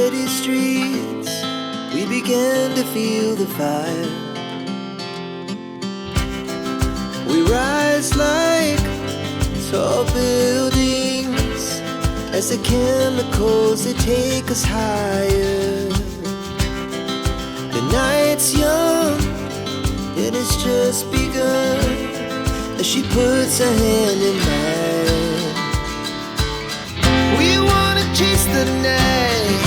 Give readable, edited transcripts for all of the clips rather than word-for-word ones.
city streets, we began to feel the fire. We rise like tall buildings as the chemicals, they take us higher. The night's young, it has just begun, as she puts her hand in mine. We wanna chase the night,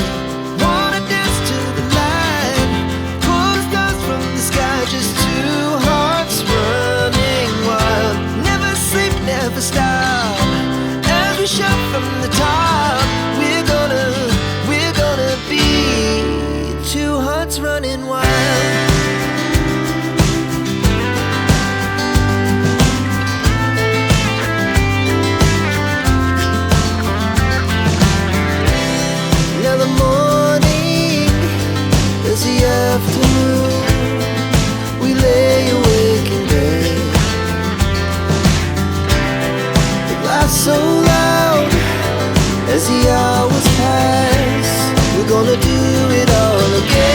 wanna dance to the light, pull the stars from the sky, just two hearts running wild. Never sleep, never stop, as we shout from the top. We're gonna be two hearts running wild. Now the morning is the afternoon, we lay awake in bed. The laughs so loud as the hours pass, we're gonna do it all again.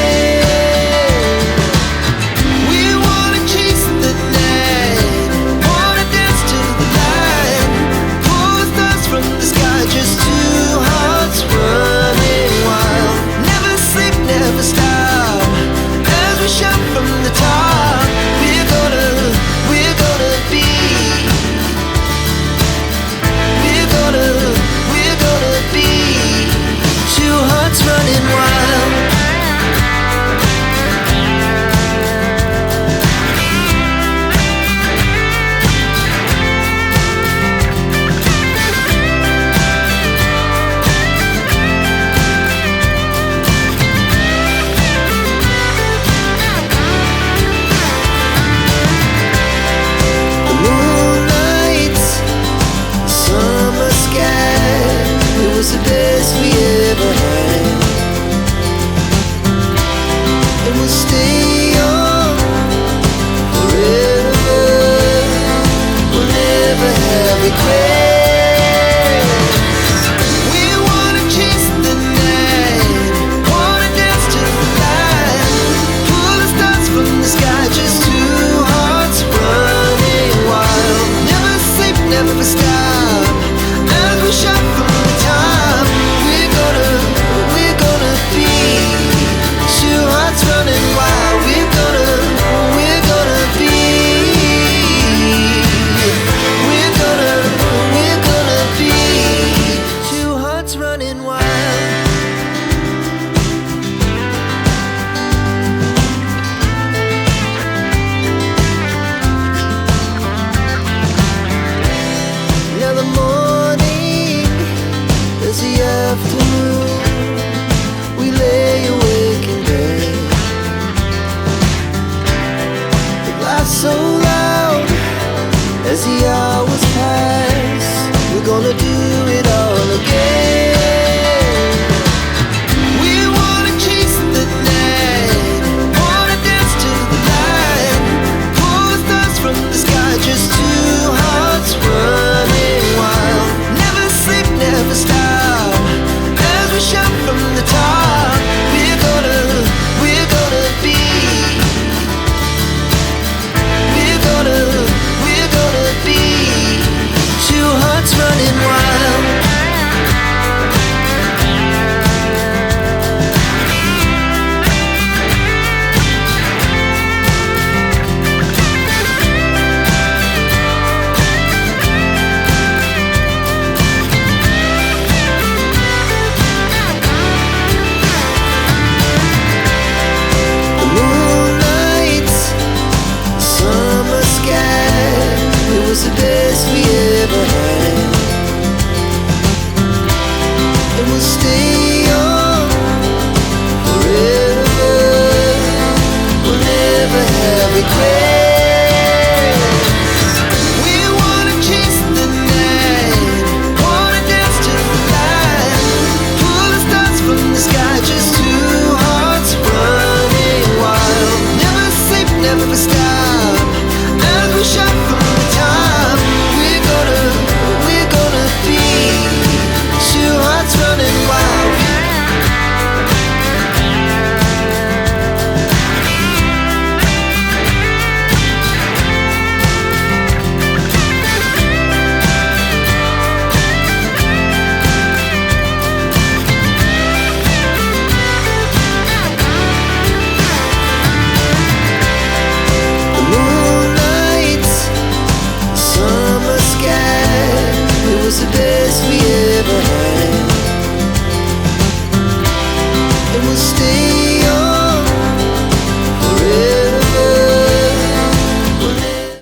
Sabyasachi.